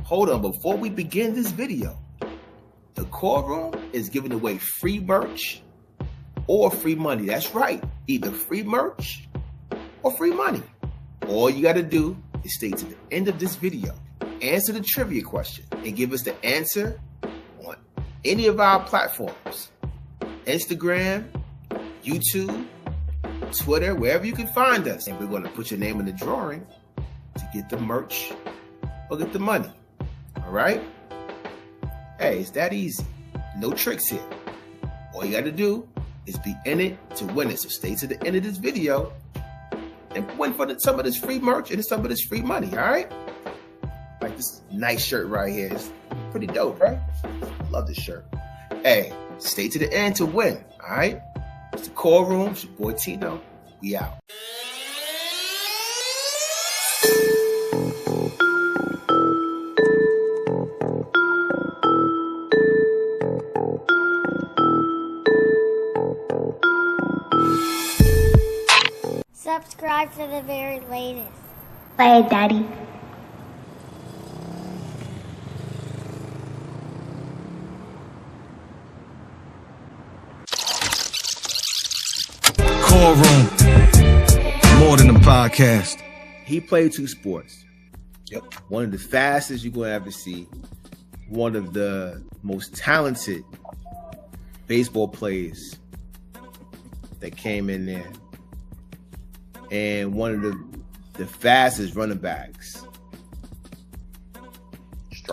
hold on. Before we begin this video, the Chord Room is giving away free merch or free money. That's right. Either free merch or free money. All you got to do is stay to the end of this video, answer the trivia question, and give us the answer on any of our platforms. Instagram, YouTube, Twitter, wherever you can find us. And we're going to put your name in the drawing to get the merch or get the money. All right? Hey, it's that easy. No tricks here. All you got to do is be in it to win it. So stay to the end of this video and win for some of this free merch and some of this free money. All right? Like this nice shirt right here. It's pretty dope, right? Love this shirt. Hey, stay to the end to win. All right? It's the Chord Room. It's your boy Tino. We out. Subscribe for the very latest. Bye, Daddy. Chord Room, more than a podcast. He played two sports. Yep. One of the fastest you're going to ever see. One of the most talented baseball players that came in there. And one of the fastest running backs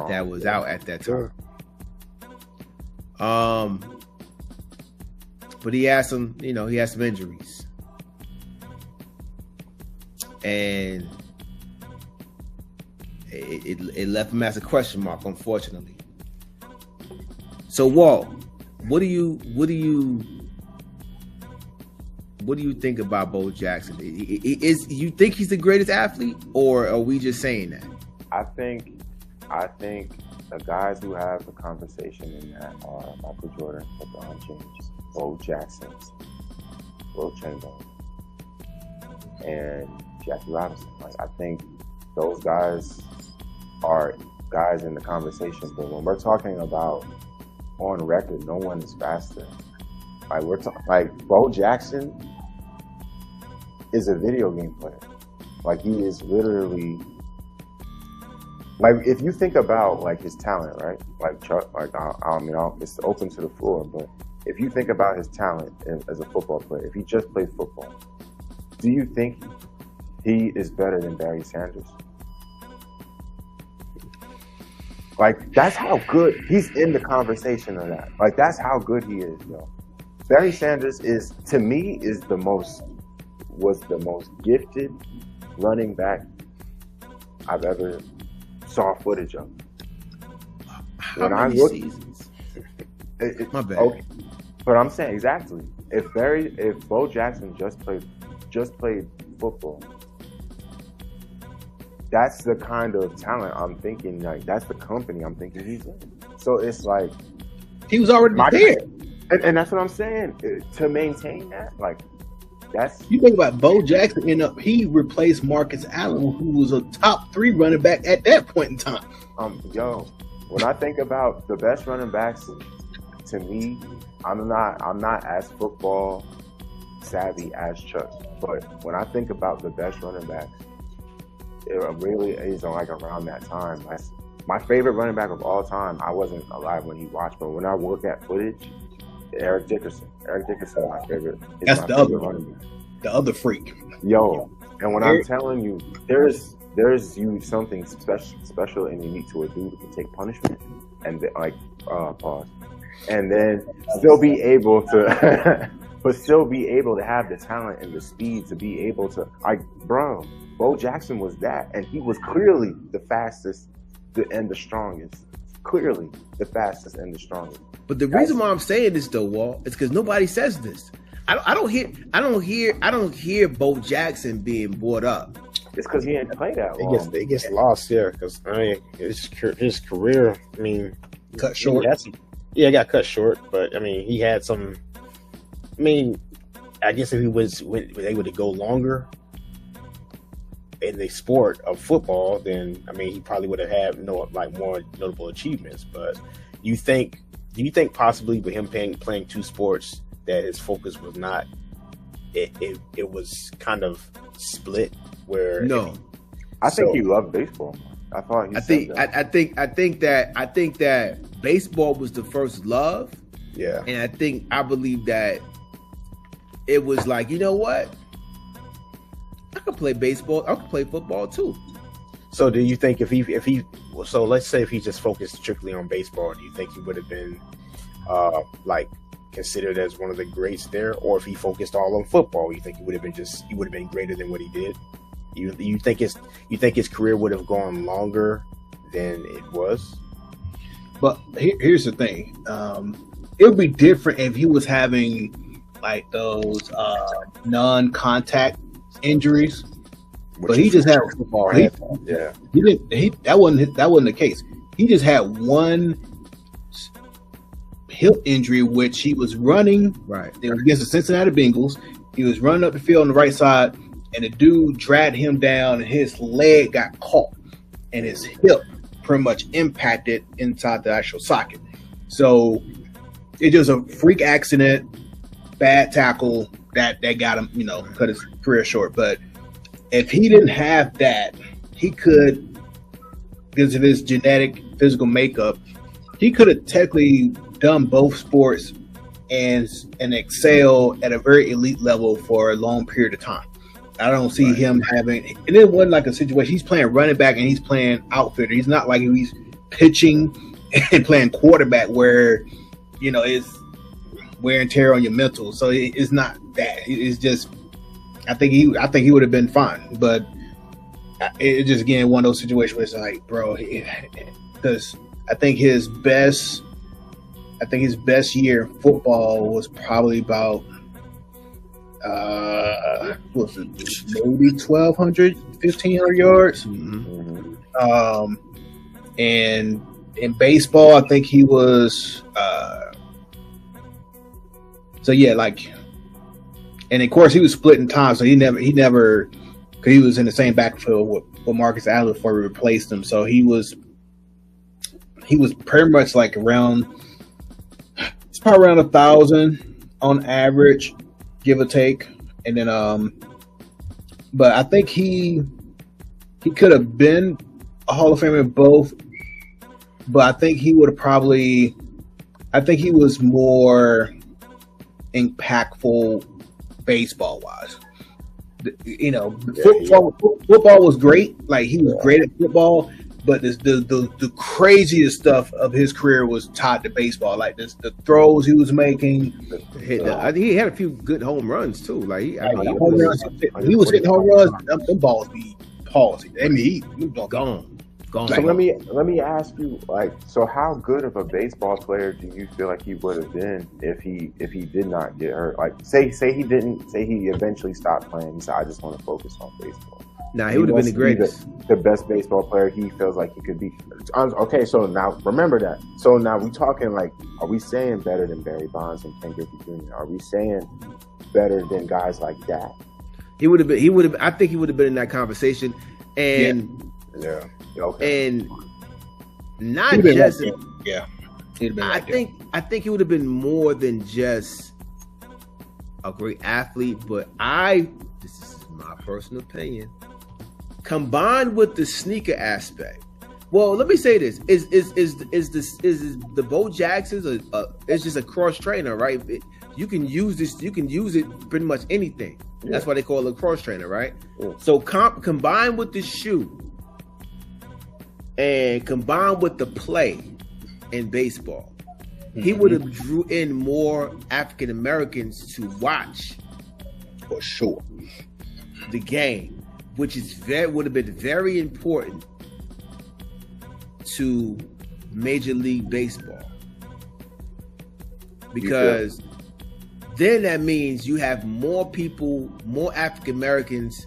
that was out at that time. But he had some, he had some injuries. And it left him as a question mark, unfortunately. So Walt, what do you think about Bo Jackson? You think he's the greatest athlete, or are we just saying that? I think the guys who have the conversation in that are Michael Jordan, LeBron James, Bo Jackson, Will Chamberlain, and Jackie Robinson. Like, I think those guys are guys in the conversation. But when we're talking about on record, no one is faster. Like like Bo Jackson is a video game player. Like, he is literally, like, if you think about like his talent, right? Like Chuck, it's open to the floor, but if you think about his talent as a football player, if he just plays football, do you think he is better than Barry Sanders? Like, that's how good he's in the conversation of that. Like, that's how good he is, yo. Barry Sanders was the most gifted running back I've ever saw footage of. How many seasons? My bad. Okay. But I'm saying exactly. If Bo Jackson just played football, that's the kind of talent I'm thinking. Like, that's the company I'm thinking he's in. So it's like he was already there, and that's what I'm saying. To maintain that, like, that's, you think about Bo Jackson. He replaced Marcus Allen, who was a top 3 running back at that point in time. When I think about the best running backs, to me, I'm not as football savvy as Chuck, but when I think about the best running backs, it really is like around that time. My favorite running back of all time, I wasn't alive when he watched, but when I look at footage, Eric Dickerson. Eric Dickerson, my favorite. That's the other running back, the other freak. Yo, and when I'm telling you, there's something special and unique to a dude who can take punishment and pause, and then still be able to, but still be able to have the talent and the speed to be able to, Bo Jackson was that, and he was clearly the fastest and the strongest. Clearly the fastest and the strongest. But the reason why I'm saying this though, Walt, is because nobody says this. I don't hear Bo Jackson being brought up. It's because he ain't played that long. It gets lost here because his career. Cut short. It got cut short. But he had some. I guess if he was able to go longer, in the sport of football, then I mean he probably would have had more notable achievements. But do you think possibly with him playing two sports that his focus was not it was kind of split where I think he loved baseball. I think that baseball was the first love. Yeah. And I believe that it was like, you know what? I could play baseball. I could play football too. So do you think if he so let's say if he just focused strictly on baseball, do you think he would have been like considered as one of the greats there? Or if he focused all on football, you think he would have been greater than what he did? You think his career would have gone longer than it was? But here's the thing. It would be different if he was having like those non-contact injuries. But he just had football. That wasn't the case. He just had one hip injury, which he was running. Right. It was against the Cincinnati Bengals. He was running up the field on the right side, and the dude dragged him down, and his leg got caught, and his hip pretty much impacted inside the actual socket. So it was a freak accident, bad tackle that got him, cut his career short. But if he didn't have that, he could, because of his genetic physical makeup, he could have technically done both sports and excel at a very elite level for a long period of time. I don't see him having, and it wasn't like a situation. He's playing running back and he's playing outfielder. He's not like he's pitching and playing quarterback where, it's wear and tear on your mental. So it's not that. It's just, I think he would have been fine, but it's just again one of those situations where it's like, bro, because I think his best year in football was probably about what's it, maybe 1,200, 1,500 yards. Mm-hmm. And in baseball, I think he was and of course he was splitting time, so he never because he was in the same backfield with Marcus Allen before we replaced him. So he was pretty much like around, it's probably around 1,000 on average, give or take. And then but I think he could have been a Hall of Famer in both, but I think he would have probably, I think he was more impactful baseball wise. Football was great. Like he was great at football, but the craziest stuff of his career was tied to baseball. Like the throws he was making. I think he had a few good home runs too. Like he was hitting home runs. Them balls be palsy. I mean, he was gone. So let me ask you, like, so how good of a baseball player do you feel like he would have been if he did not get hurt? Like, say he eventually stopped playing. He said, I just want to focus on baseball. Nah, he would have been the greatest, the best baseball player he feels like he could be. Okay, so now remember that. So now we talking like, are we saying better than Barry Bonds and Ken Griffey Jr.? Are we saying better than guys like that? He would have been. I think he would have been in that conversation, and yeah. Okay. And not just I think he would have been more than just a great athlete, but this is my personal opinion, combined with the sneaker aspect. Well, let me say this: is the Bo Jackson's it's just a cross trainer, right? You can use this. You can use it pretty much anything. Yeah. That's why they call it a cross trainer, right? Yeah. So combined with the shoe. And combined with the play in baseball, he would have drew in more African Americans to watch, for sure, the game, which would have been very important to Major League Baseball, because then that means you have more people, more African Americans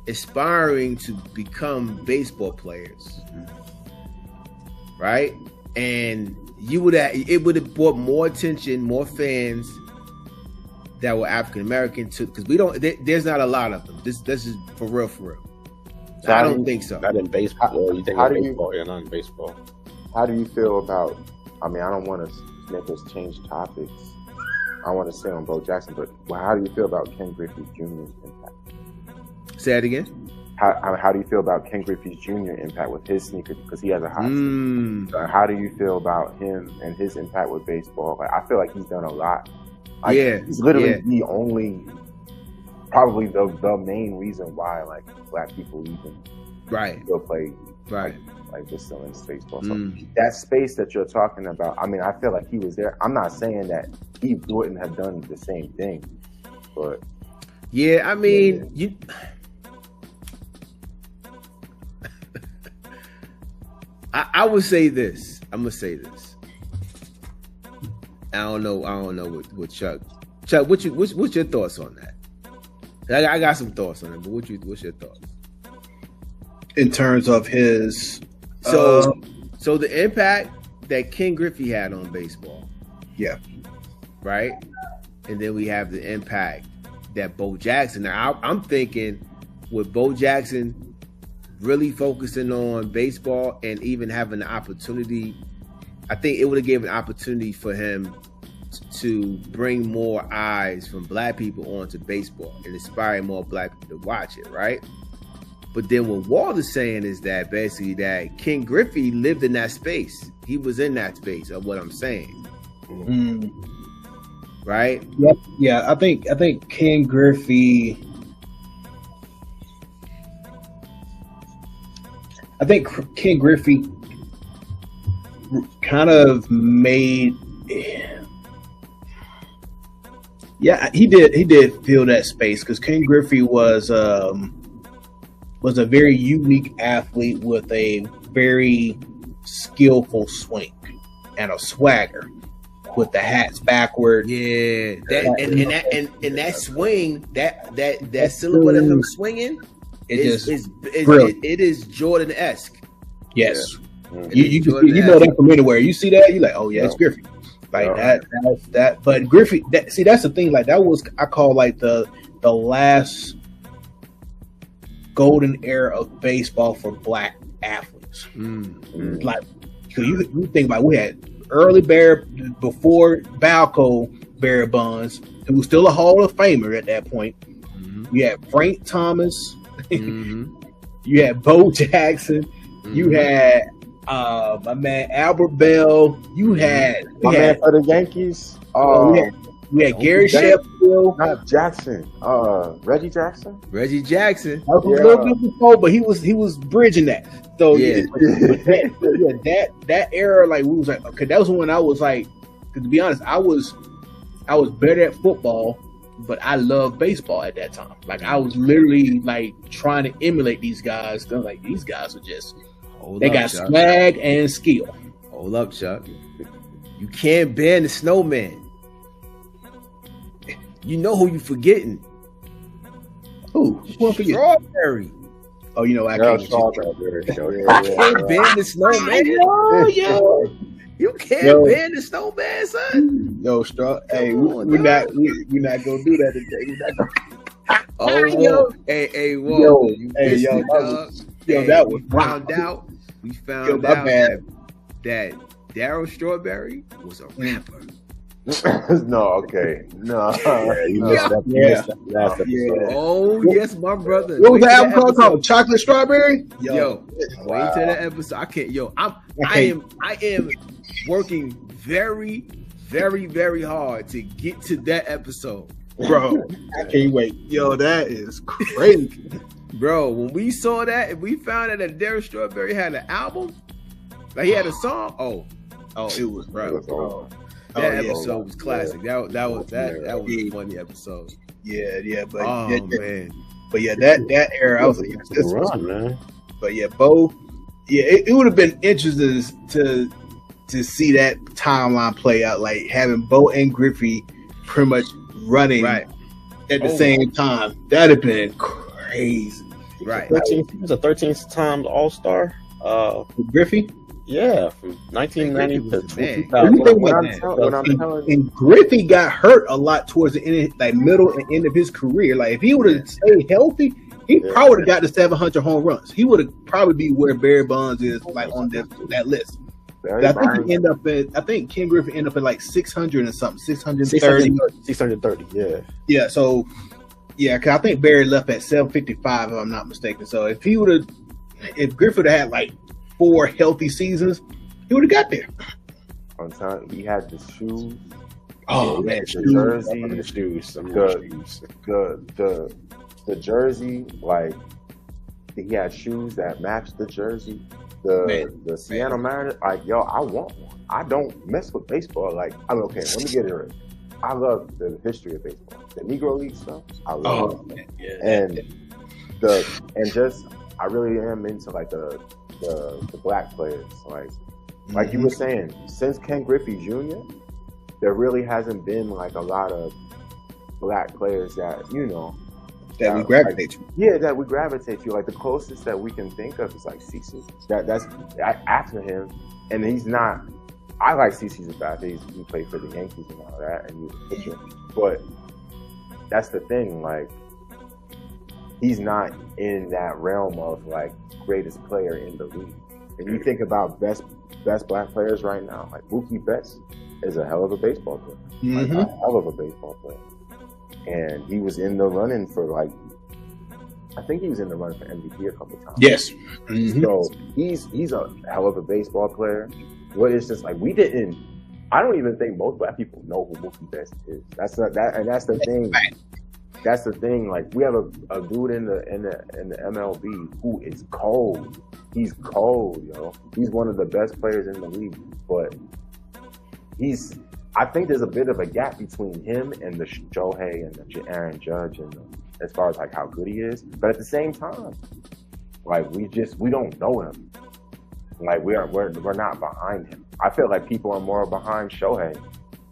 aspiring to become baseball players. Right, and it would have brought more attention, more fans that were African American too, because there's not a lot of them. This is for real. So I don't think so. Not in baseball. You think how in do you- baseball? Yeah, not in baseball. How do you feel about? I mean, I don't want to make us change topics. I want to stay on Bo Jackson, but how do you feel about Ken Griffey Jr.'s impact? Say that again. How do you feel about Ken Griffey Jr. impact with his sneaker? Because he has a hot sneaker. So how do you feel about him and his impact with baseball? Like, I feel like he's done a lot. Like, Yeah, he's literally yeah. the only, probably the main reason why like black people even Right. still play Right. like just still in baseball. So that space that you're talking about, I mean, I feel like he was there. I'm not saying that he wouldn't have done the same thing, but Yeah, I mean, you. I would say this. I'm gonna say this. I don't know what Chuck. Chuck, what's your thoughts on that? I got some thoughts on it, but what's your thoughts? In terms of his, So the impact that Ken Griffey had on baseball, yeah, right? And then we have the impact that Bo Jackson. Now I'm thinking with Bo Jackson really focusing on baseball and even having the opportunity, I think it would have given an opportunity for him to bring more eyes from black people onto baseball and inspire more black people to watch it, right? But then what Walt is saying is that basically that Ken Griffey lived in that space. He was in that space of what I'm saying. Right? yeah. I think Ken Griffey. I think Ken Griffey kind of made. Yeah, he did fill that space because Ken Griffey was a very unique athlete with a very skillful swing and a swagger with the hats backward. Yeah, that swing, that silhouette of him swinging, it is Jordan-esque. Yes, Yeah. you know that from anywhere. You see that, you're like, oh yeah, it's Griffey. Like that. But Griffey, that's the thing. Like that was, I call like the last golden era of baseball for black athletes. Like, so you think about, we had early before Balco Barry Bonds, who was still a Hall of Famer at that point. You had Frank Thomas. You had Bo Jackson. You had my man Albert Bell. You had man for the Yankees. We had Gary Sheffield. Not Jackson. Reggie Jackson. Reggie Jackson. That was a little bit before, but he was bridging that. So that era, like we was like, okay, that was when I was like, to be honest, I was better at football, but I loved baseball at that time. Like I was literally like trying to emulate these guys. I'm like, these guys are just got swag and skill. Hold up, Chuck. You can't ban the snowman. You know who you forgetting? Who? Strawberry. Oh, you know I Yeah, can't. Strawberry. You can't ban the snowman. You can't ban the snowman, son. Yo, Straw. Hey, we're not gonna do that today. We're not gonna. Oh, hey, whoa. That was found out. We found out that Darryl Strawberry was a rapper. No, okay. No. You missed that last episode. Oh, yes, my brother. What was the album called? Chocolate Strawberry? Yo, wait till the episode. I can't. Yo, I am working very, very, very hard to get to that episode, bro. I can't wait. Yo, that is crazy, bro. When we saw that, and we found out that Darryl Strawberry had an album, like he had a song. Oh, it was bro. That episode was classic. That was a funny episode. Yeah, but man. But yeah, that era, I was like, this was man. But yeah, Bo, it would have been interesting to see that timeline play out, like having Bo and Griffey pretty much running at the same time. That'd have been crazy. Right. He was a 13th time All-Star. Griffey? Yeah, from 1990 to 2000. And Griffey got hurt a lot towards the end, like middle and end of his career. Like if he would have stayed healthy, He probably would have got the 700 home runs. He would have probably be where Barry Bonds is, like on that list. I think Ken Griffey ended up at like 600 and something, 630. 630, yeah. Yeah, so because I think Barry left at 755 if I'm not mistaken. So if Griffey would have had like 4 healthy seasons, he would have got there. On time, he had the shoes. Oh man, the jersey, the shoes, the jersey, like he had shoes that matched the jersey. The Seattle Mariners, like I want one. I don't mess with baseball. Like okay, let me get it right. I love the history of baseball, the Negro League stuff. I love it, and I really am into like the black players, like you were saying, since Ken Griffey Jr., there really hasn't been like a lot of black players that that we gravitate to. Yeah, that we gravitate to. Like the closest that we can think of is like CeCe. That's after him, and he's not. I like CeCe's about he played for the Yankees and all that, and he was a pitcher. But that's the thing, like he's not in that realm of like greatest player in the league. And you think about best black players right now, like Mookie Betts is a hell of a baseball player. Like, a hell of a baseball player. And he was in the running for I think he was in the running for MVP a couple of times. Yes. So he's a hell of a baseball player. But it's just like I don't even think most black people know who Mookie Betts is. That's the thing. That's the thing. Like we have a dude in the MLB who is cold. He's cold, yo. He's one of the best players in the league, but I think there's a bit of a gap between him and the Shohei and the Aaron Judge, and as far as like how good he is. But at the same time, like we don't know him. Like we're not behind him. I feel like people are more behind Shohei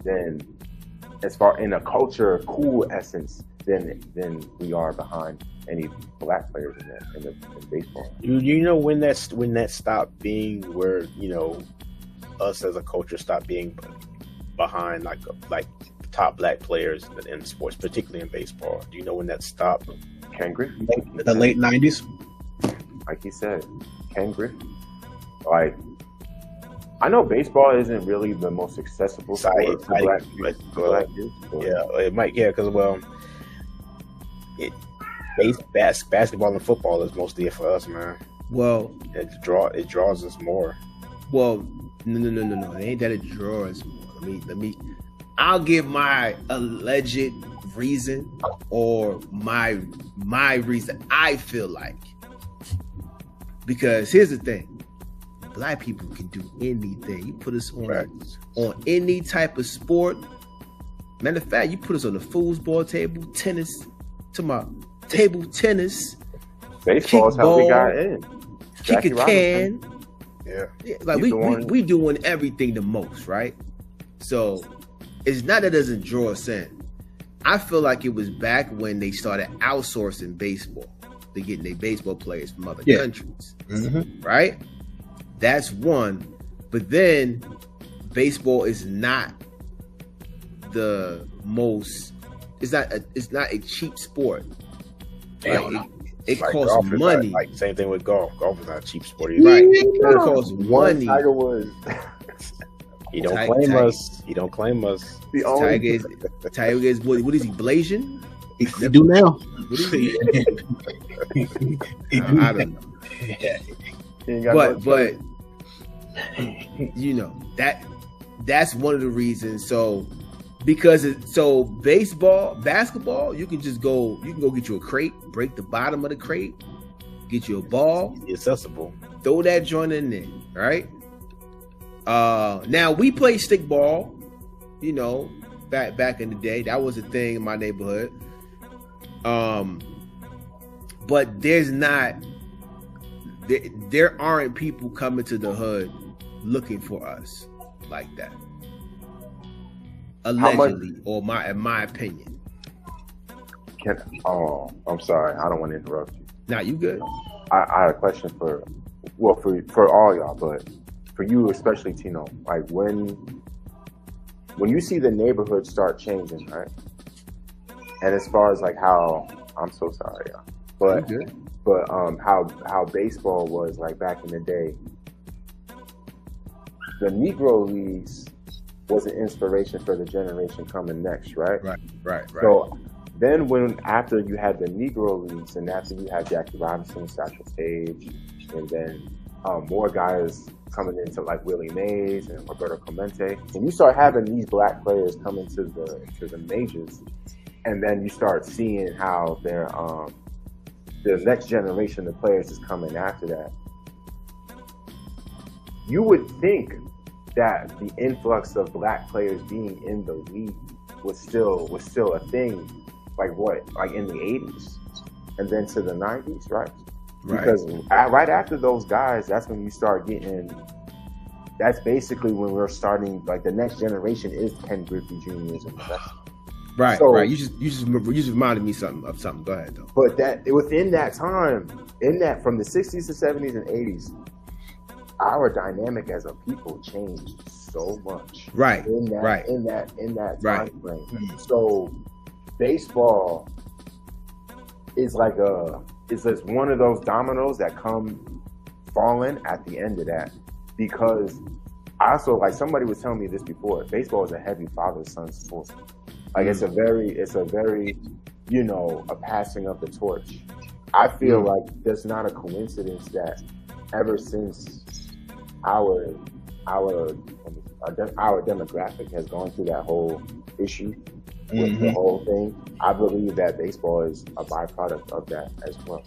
than, as far in a culture cool essence, than we are behind any black players in baseball. You know when that stopped being where us as a culture stopped being behind like top black players in sports, particularly in baseball. Do you know when that stopped? Ken Griffey. The late 90s. Like he said, Ken Griffey. Like I know baseball isn't really the most accessible sport to black kids. Yeah, it might. Yeah, because basketball and football is mostly it for us, man. Well, it draws us more. Well, no. It ain't that it draws more. Let me. I'll give my alleged reason or my reason I feel like, because here's the thing. Black people can do anything. You put us on any type of sport. Matter of fact, you put us on the foosball table, tennis, table tennis. Baseball is how we got in. Kick a can. Yeah. Like we doing everything the most, right? So it's not that it doesn't draw us in. I feel like it was back when they started outsourcing baseball. They're getting their baseball players from other countries. Right? That's one. But then baseball is not the most. It's not a cheap sport. Like, it costs money. Like same thing with golf. Golf is not a cheap sport either. Right. It costs money. Tiger Woods. He don't claim us. He don't claim us. Tiger is what is he, Blasian? He do now. What is he? I don't know. But that's one of the reasons. So because basketball, you can go get you a crate, break the bottom of the crate, get you a ball, accessible, throw that joint in there, right? Now we play stickball, back in the day. That was a thing in my neighborhood. But there aren't people coming to the hood looking for us like that. Allegedly, or in my opinion. I'm sorry. I don't want to interrupt you. Nah, you good. I had a question for all y'all, but for you especially, Tino. Like when you see the neighborhood start changing, right? And as far as like how, I'm so sorry, y'all. But how baseball was like back in the day, the Negro Leagues was an inspiration for the generation coming next, right? Right. So then after you had the Negro Leagues and after you had Jackie Robinson, Satchel Paige, and then more guys coming into like Willie Mays and Roberto Clemente, and you start having these black players coming to the majors, and then you start seeing how the next generation of players is coming after that. You would think that the influx of black players being in the league was still a thing, like in the 80s and then to the 90s, right? Because right after those guys, that's when you start getting. That's basically when we're starting. Like the next generation is Ken Griffey Jr.'s and the rest. Right, So, right. You just reminded me of something. Go ahead though. But that within that time, from the 60s to 70s and 80s, our dynamic as a people changed so much. Right. In that Right. time frame. So baseball is it's just one of those dominoes that come falling at the end of that. Because also, like somebody was telling me this before, baseball is a heavy father-son sport. Like it's a very, a passing of the torch. I feel like there's not a coincidence that ever since our demographic has gone through that whole issue with the whole thing, I believe that baseball is a byproduct of that as well.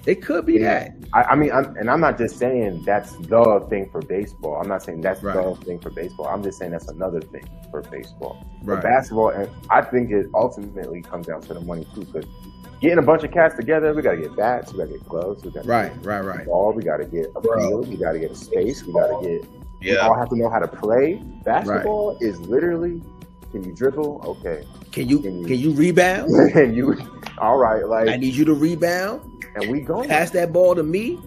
It could be that. I mean, I'm not just saying that's the thing for baseball. I'm not saying that's the thing for baseball. I'm just saying that's another thing for baseball. For basketball, and I think it ultimately comes down to the money too. Because getting a bunch of cats together, we got to get bats, we got to get gloves, we got to get a ball, we got to get a field, we got to get a space, we got to get. We all have to know how to play. Basketball is literally, can you dribble? Okay. Can you rebound? Can you? All right. Like I need you to rebound. And we go pass that ball to me.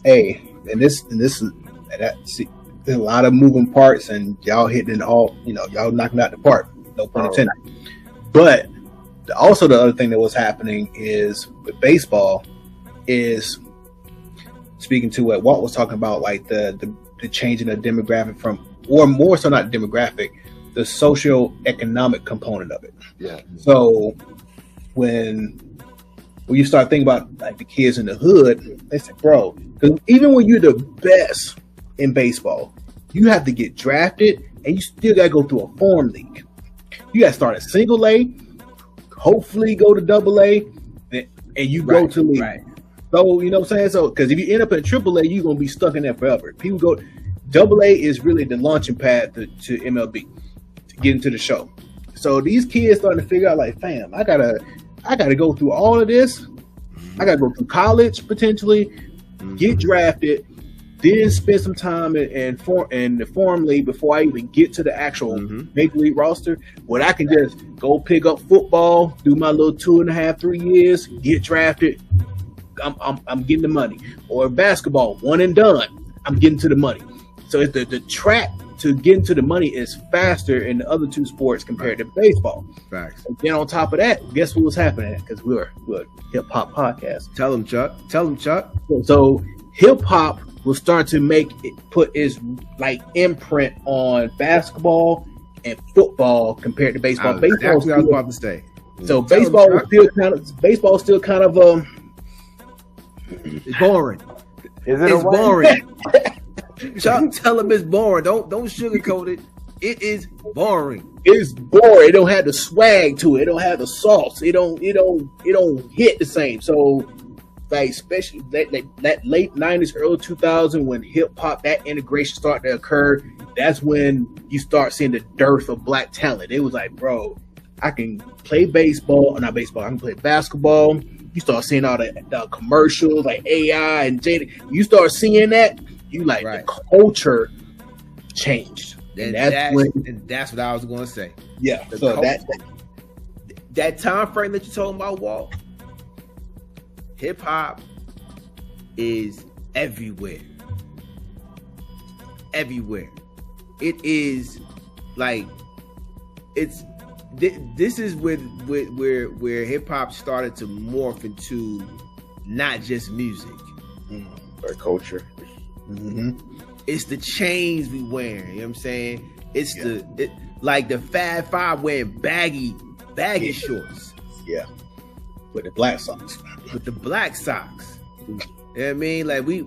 Hey, there's a lot of moving parts, and y'all hitting all, y'all knocking out the park. No pun intended. But also the other thing that was happening is with baseball is speaking to what Walt was talking about, like the changing of demographic from, or more so not demographic, the socio-economic component of it. Yeah. So when you start thinking about like the kids in the hood, they say, bro, because even when you're the best in baseball, you have to get drafted and you still got to go through a farm league. You got to start at single A, hopefully go to double A, and you go to league. Right. So, you know what I'm saying? So, because if you end up at triple A, you're going to be stuck in there forever. People go, double A is really the launching pad to MLB, to get into the show. So these kids starting to figure out like, fam, I gotta go through all of this. I gotta go through college potentially, get drafted, then spend some time in the farm league before I even get to the actual major league roster. When I can just go pick up football, do my little 2.5, 3 years, get drafted. I'm getting the money. Or basketball, one and done. I'm getting to the money. So it's the track to get into the money is faster in the other two sports compared to baseball. Facts. And then on top of that, guess what was happening? Because we're a hip hop podcast. Tell them, Chuck. So hip hop will start to put its like imprint on basketball and football compared to baseball. Baseball, that's what I was about to say. So baseball is still kind of it's boring. It's boring. Chuck, tell him it's boring. Don't sugarcoat it. It is boring. It's boring. It don't have the swag to it. It don't have the sauce. It don't hit the same. So, like especially that late 90s, early 2000s when hip hop, that integration started to occur. That's when you start seeing the dearth of black talent. It was like, bro, I can play baseball, or not baseball. I can play basketball. You start seeing all the commercials like AI and Jada. You start seeing that. You like the culture changed, and that's what I was going to say. Yeah. So that time frame that you're talking about, Walt, hip hop is everywhere. Everywhere. It is like it's. This is where hip hop started to morph into not just music. Or culture. It's the chains we wearing. You know what I'm saying? It's like the Fab Five wearing baggy shorts. Yeah. With the black socks. With the black socks. You know what I mean? Like we're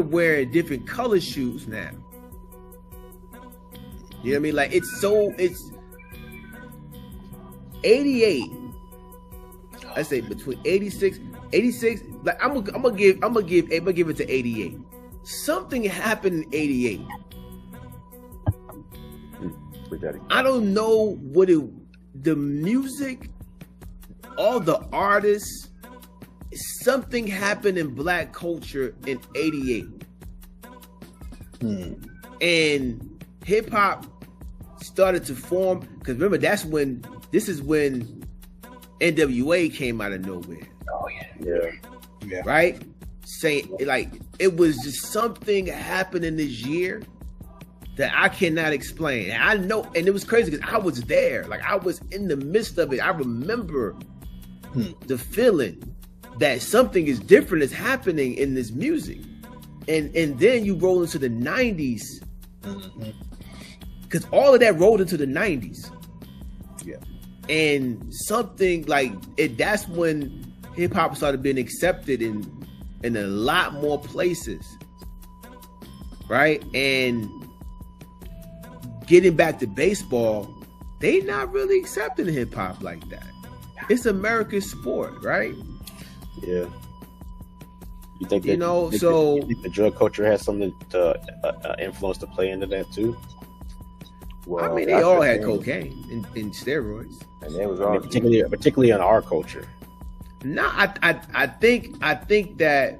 wearing different color shoes now. You know what I mean? Like it's 88. I say between 86, like I'm gonna give it to 88. Something happened in 88. I don't know what the music, all the artists, something happened in black culture in 88. And hip hop started to form, because remember, this is when NWA came out of nowhere. Oh yeah. Right? Saying like it was just something happening this year that I cannot explain. And I know, and it was crazy because I was there. Like I was in the midst of it. I remember the feeling that something is different is happening in this music. And then you roll into the 90s. Because all of that rolled into the 90s. Yeah. And something like it, that's when hip hop started being accepted in a lot more places. Right? And getting back to baseball, they not really accepting hip hop like that. It's America's sport, right? Yeah. You think you think the drug culture has something to influence to play into that too? Well, I mean, they all had cocaine and steroids, and they was all particularly in our culture. No, I think that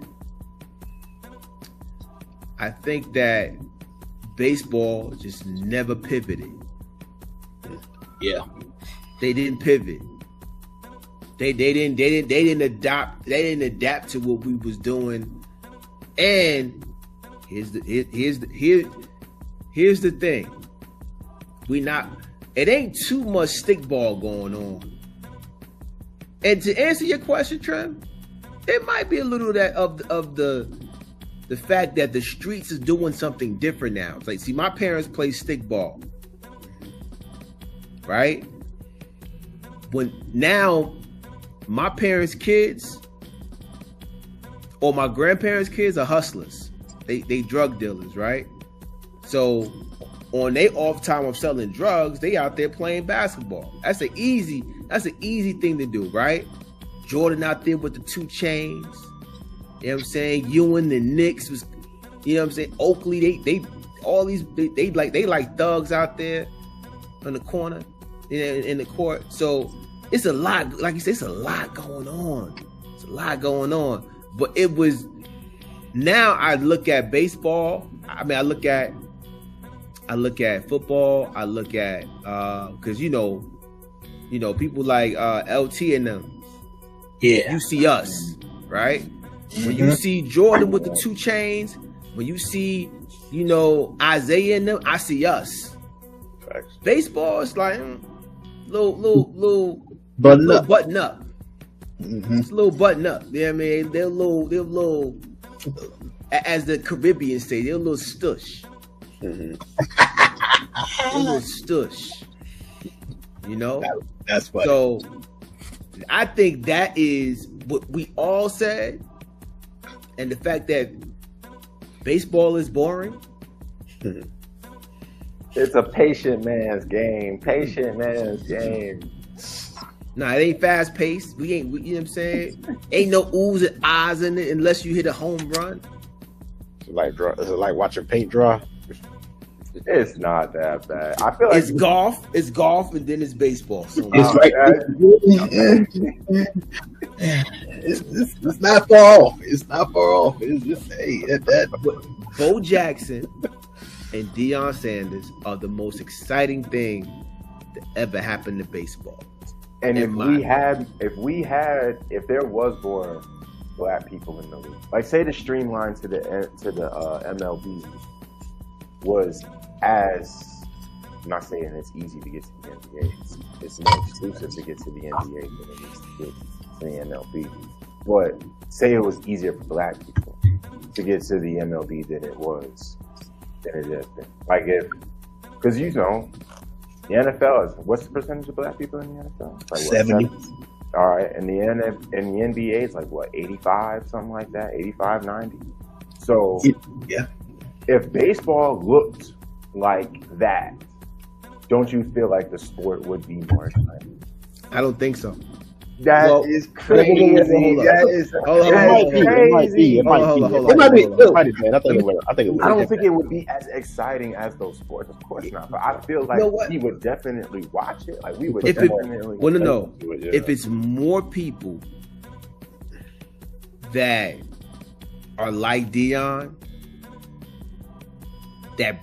baseball just never pivoted. Yeah, they didn't pivot. They didn't adapt to what we was doing. And here's the thing. It ain't too much stickball going on. And to answer your question, Trem, it might be a little of the fact that the streets is doing something different now. It's like, see, my parents play stickball, right? When now my parents' kids or my grandparents' kids are hustlers. They drug dealers, right? So on their off time of selling drugs, they out there playing basketball. That's an easy thing to do, right? Jordan out there with the 2 chains. You know what I'm saying? Ewan and Knicks was, you know what I'm saying? Oakley, they like thugs out there on the corner, in the court. So it's a lot, like you said, it's a lot going on. It's a lot going on. But it was, now I look at baseball. I mean, I look at football. I look at, cause you know, people like LT and them. Yeah. You see us, right? When you see Jordan with the 2 chains, when you see, Isaiah and them, I see us. Facts. Baseball is like little button up. It's a little button up. You know what I mean? They're a little, as the Caribbeans say, they're a little stush. A little stush. That's funny. So I think that is what we all said. And the fact that baseball is boring. It's a patient man's game. Patient man's game. Nah, it ain't fast paced. You know what I'm saying? Ain't no oohs and ahs in it unless you hit a home run. Is it like watching paint dry? It's not that bad. I feel like it's golf, and then it's baseball. So it's right. It's not far off. It's not far off. It's just that. Bo Jackson and Deion Sanders are the most exciting thing that ever happened to baseball. And if there was more black people in the league, like say the streamline to the MLB was as, I'm not saying it's easy to get to the NBA. It's more exclusive to get to the NBA than it is to get to the MLB. But say it was easier for black people to get to the MLB than it has been. Like because you know, the NFL is, what's the percentage of black people in the NFL? It's like, 70. All right, and the NBA is like what, 85, something like that, 85, 90. So Yeah. if baseball looked like that, don't you feel like the sport would be more exciting? I don't think so. That is crazy. That is crazy. It might I don't think it would be as exciting as those sports. Of course not. But I feel like we would definitely watch it. Like we would definitely. No. If it's more people that are like Dion, that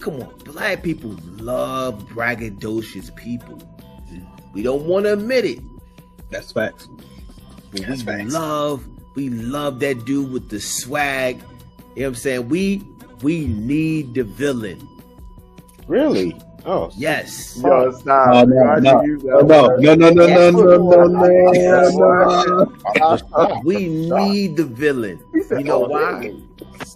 come on, black people love braggadocious people. We don't want to admit it. That's facts. That's facts. We love that dude with the swag. You know what I'm saying? We need the villain. Really? Oh, yes. Yo, stop. No. We need the villain. You know why?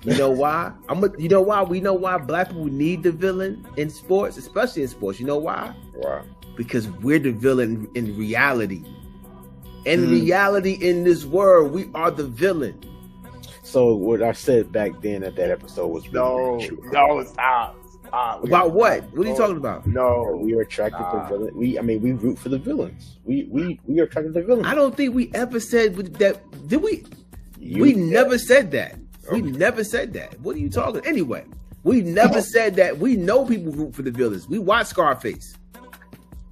You know why? You know why? We know why black people need the villain in sports, especially in sports. You know why? Wow. Because we're the villain in reality. In reality, in this world, we are the villain. So what I said back then at that episode was really true. No, stop. About what? What are you talking about? No, we are attracted to villains. We root for the villains. We are attracted to villains. I don't think we ever said that. Did we? We never said that. We never said that. What are you talking? Anyway, we never said that. We know people root for the villains. We watch Scarface,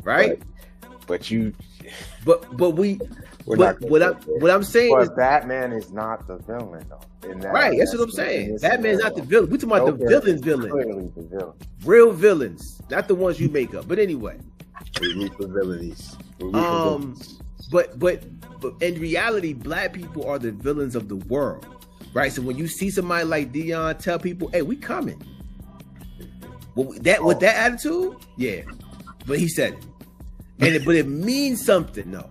right? But you. But what I'm saying is Batman is not the villain though. Right, that's what I'm saying. Batman's not the villain. We talking about the villain. Clearly the villain. Real villains, not the ones you make up. But anyway, we root for villains. But in reality, black people are the villains of the world, right? So when you see somebody like Dion, tell people, "Hey, we coming." With that attitude, yeah. But he said it, but it means something, though.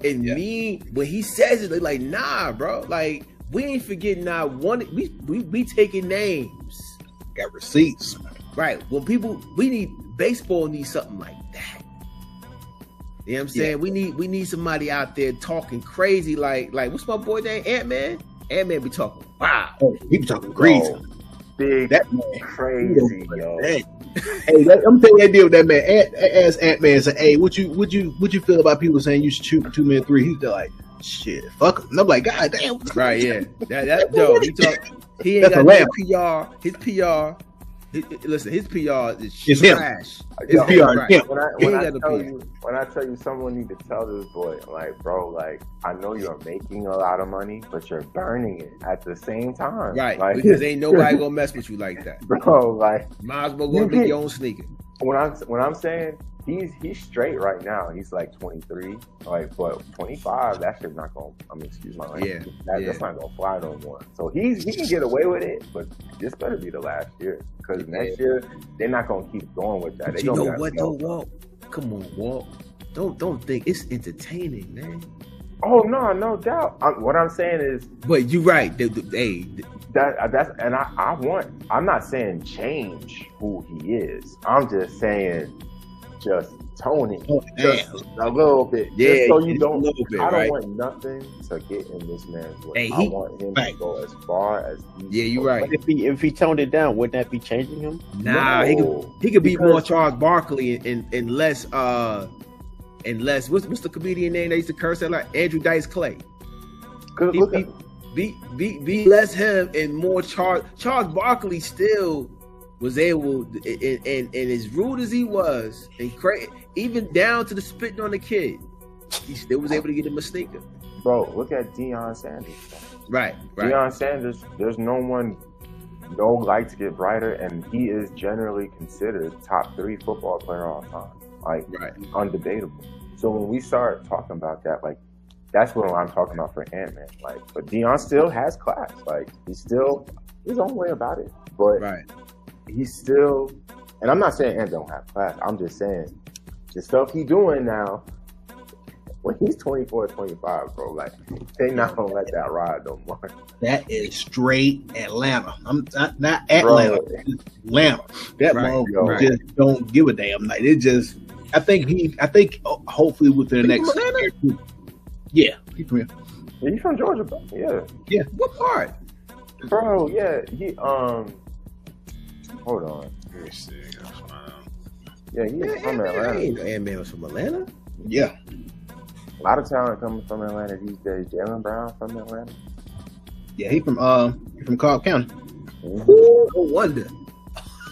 It mean when he says it, they're like, nah, bro. Like we ain't forgetting not one. We taking names. Got receipts. Right. When baseball needs something like that. You know what I'm saying? We need somebody out there talking crazy like what's my boy name? Ant-Man? Ant-Man be talking. Wow. Oh, he be talking crazy. Big that man crazy, yo. Hey, I'm telling you that deal with that man. Ask Ant-Man, say, hey, what you feel about people saying you should shoot 2-man 3? He's like, shit, fuck him. And I'm like, God damn. Right, yeah. He ain't got no PR. His PR. Listen, his PR is trash. His PR is him. When I tell you someone need to tell this boy, I'm like, bro, like, I know you're making a lot of money, but you're burning it at the same time. Right, like, because ain't nobody gonna mess with you like that. Bro, like, might as well go make your own sneaker. When I'm saying he's straight right now, he's like 23, like, but 25, that shit's not gonna, excuse my language. That's not gonna fly no more. So he can get away with it, but this better be the last year, because next year they're not gonna keep going with that. But you know what though, Walt? Come on, Walt. Don't think it's entertaining, man. Oh no doubt. What I'm saying is, but you're right. I'm not saying change who he is. I'm just saying just tone it just a little bit. Yeah, just so you don't. I don't want nothing to get in this man's way. I want him to go as far as he. Yeah, you're right. But if he toned it down, wouldn't that be changing him? Nah, no, he could be more Charles Barkley and less what's the comedian name that used to curse at, like Andrew Dice Clay? Be less him and more Charles Barkley. Still was able, and as rude as he was, and even down to the spitting on the kid, he still was able to get him a sneaker. Bro, look at Deion Sanders. Right. Deion Sanders, there's no light to get brighter, and he is generally considered top 3 football player all time. Like, undebatable. So when we start talking about that, like, that's what I'm talking about for Ant-Man. Like, but Deion still has class. Like, he's still his own way about it. But he's still, and I'm not saying Ant don't have class. I'm just saying the stuff he's doing now. when he's 24, 25, bro, like they not gonna let that ride no more. That is straight Atlanta. I'm not Atlanta, it's Atlanta. That motherfucker just don't give a damn. Like it just. I think hopefully within the next year, yeah, he's from here. Yeah, he's from Georgia, bro. Yeah. What part? Bro, yeah, he hold on. Let me see. Yeah, he's from Atlanta. Ant-Man was from Atlanta? Yeah. A lot of talent coming from Atlanta these days. Jalen Brown from Atlanta. Yeah, he from Cobb County. Mm-hmm. Ooh, no wonder.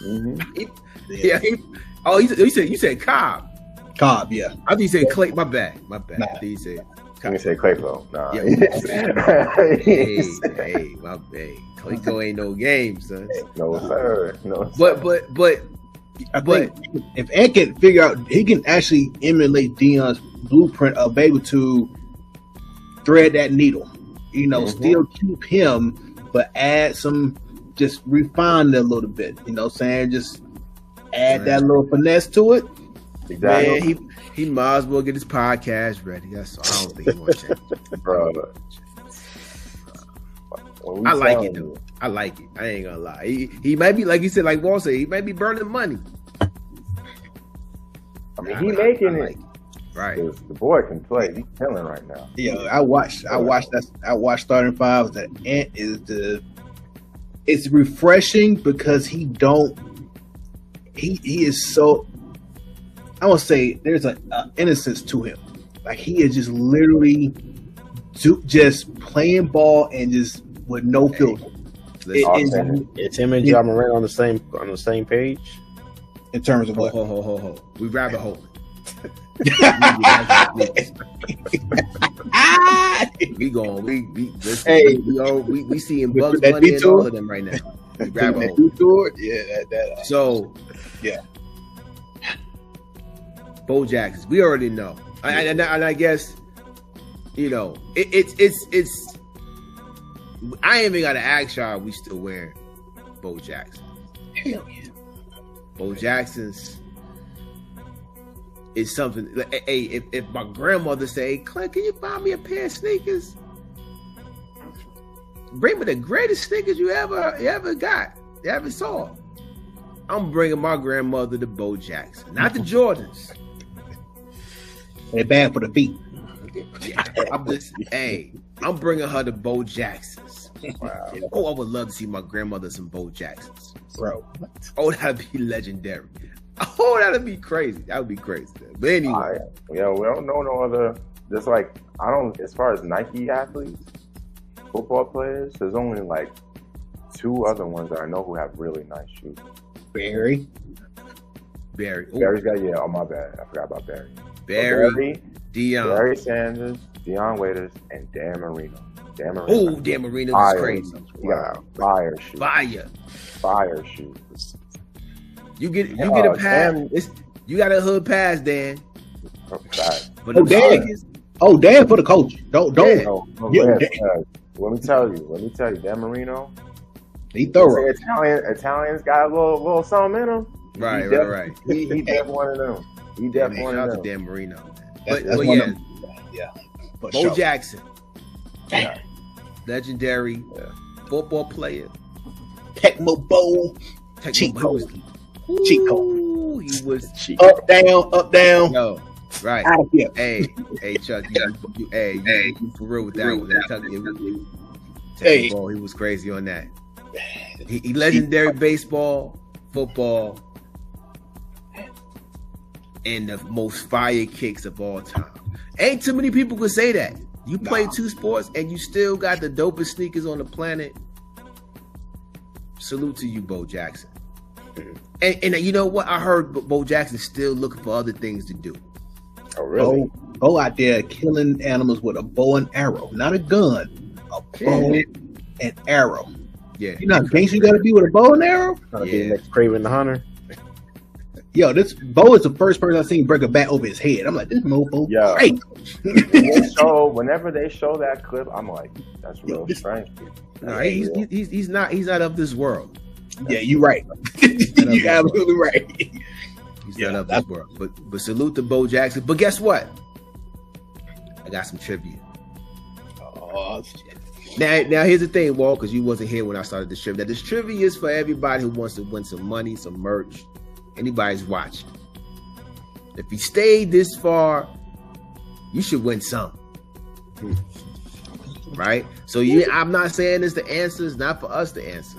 Mm-hmm. You said Cobb. Cobb, yeah. I think you said Clay. My bad. Nah. I think you said Cobb. You say Clayco. Nah. Yeah. hey, my bad. Clayco ain't no game, son. No, sir. No, But I think if Ant can figure out, he can actually emulate Dion's blueprint of able to thread that needle. Still keep him, but add some, just refine it a little bit. You know what I'm saying? Just add that little finesse to it. Exactly. Man, he might as well get his podcast ready. That's all. I don't think he wants to change. Bro. I like it though. I like it. I ain't gonna lie. He might be, like you said, like Wall said, he might be burning money. I mean, he making like it. Right. The boy can play. He's killing right now. Yeah, I watched starting fives. That Ant is it's refreshing because he is so, I won't say there's an innocence to him. Like he is just literally just playing ball and just with no filter. It's him and John Moran on the same page in terms of what? Ho. We rabbit hole. we seeing Bugs Bunny and all of them right now. We rabbit hole. Yeah, so yeah. Bo Jackson, we already know, and I guess it's. I ain't even gotta ask y'all. We still wearing Bo Jackson. Hell yeah. Bo Jackson's is something. Hey, if my grandmother say, "Clint, can you buy me a pair of sneakers? Bring me the greatest sneakers you ever got, you ever saw." I'm bringing my grandmother the Bo Jackson, not the Jordans. They're bad for the feet. I'm bringing her the Bo Jacksons. Wow. Oh, I would love to see my grandmother some Bo Jacksons, bro. Oh, that'd be legendary. Oh, that'd be crazy. That would be crazy. But anyway, we don't know no other. Just like I don't. As far as Nike athletes, football players, there's only like 2 other ones that I know who have really nice shoes. Barry. Barry's got Oh my bad. I forgot about Barry. Barry, Deion. Barry Sanders, Deion Waiters, and Dan Marino. Oh, Dan Marino is crazy. Wow. Fire shoes. Fire shoes. You get a pass. You got a hood pass, Dan. But Dan for the coach. Don't. Let me tell you, Dan Marino. He thorough. Italians got a little something in him. Right. He definitely one of them. He definitely one of them. Dan Marino. But yeah. Bo Jackson. Yeah. Legendary football player. Tecmo Bowl. Cheat code. He was cheat. Up, down. No. Right. Out of here. Hey, Chuck. You for real with that one. Hey. Ball, he was crazy on that. He legendary baseball, football, and the most fire kicks of all time. Ain't too many people could say that. You play 2 sports and you still got the dopest sneakers on the planet. Salute to you, Bo Jackson. And you know what? I heard Bo Jackson still looking for other things to do. Oh, really? Bo out there killing animals with a bow and arrow, not a gun. A bow and arrow. Yeah. You know how gangster you got to be with a bow and arrow? Be next Craven the Hunter. Yo, this Bo is the first person I've seen break a bat over his head. I'm like, this mofo. Yeah. Great. Whenever they show that clip, I'm like, that's real strange. No, he's not of this world. Yeah, you're right. You're absolutely right. He's not of this world. But salute to Bo Jackson. But guess what? I got some trivia. Oh shit. Now here's the thing, Walt, because you wasn't here when I started this trivia. Now, this trivia is for everybody who wants to win some money, some merch. Anybody's watching. If you stayed this far, you should win some. Right? So I'm not saying it's the answer. It's not for us to answer.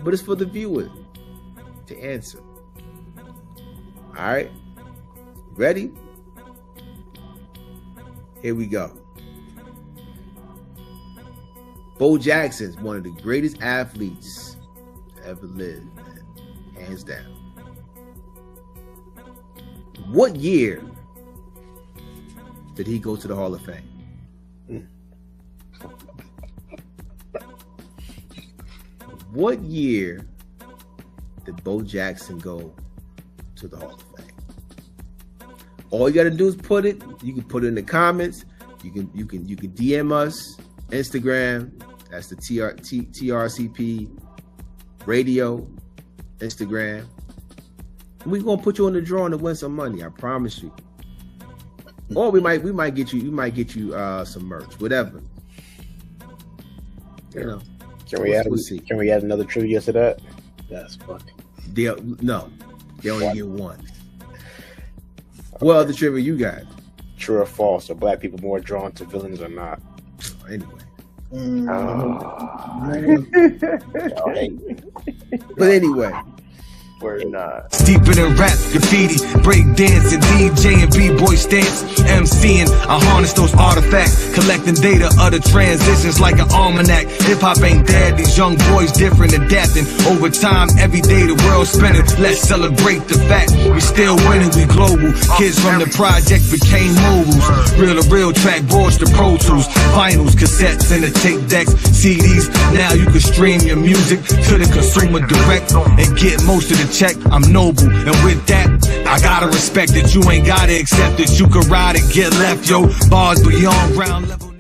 But it's for the viewer to answer. All right? Ready? Here we go. Bo Jackson's one of the greatest athletes to ever live, man. Hands down. What year did he go to the Hall of Fame? What year did Bo Jackson go to the Hall of Fame? All you gotta do is put it. You can put it in the comments. You can DM us, Instagram. That's the TRCP radio, Instagram. We're gonna put you on the drawing to win some money. I promise you. Or we might get you some merch, whatever. You know. Can we add another trivia to that? That's fucking. They only get one. What other trivia you got? True or false? Are black people more drawn to villains or not? Anyway. But anyway. We're not. Deeper than rap, graffiti, break dancing, DJ and B-boy stance, MCing. I harness those artifacts, collecting data of the transitions like an almanac. Hip-hop ain't dead, these young boys different, adapting. Over time, every day the world's spinning. Let's celebrate the fact we still winning, we global. Kids from the project became moguls. Real to real track boards to Pro Tools, vinyls, cassettes, and the tape decks, CDs. Now you can stream your music to the consumer direct and get most of the check. I'm noble, and with that, I gotta respect that you ain't gotta accept it. You can ride and get left, yo. Bars beyond ground level.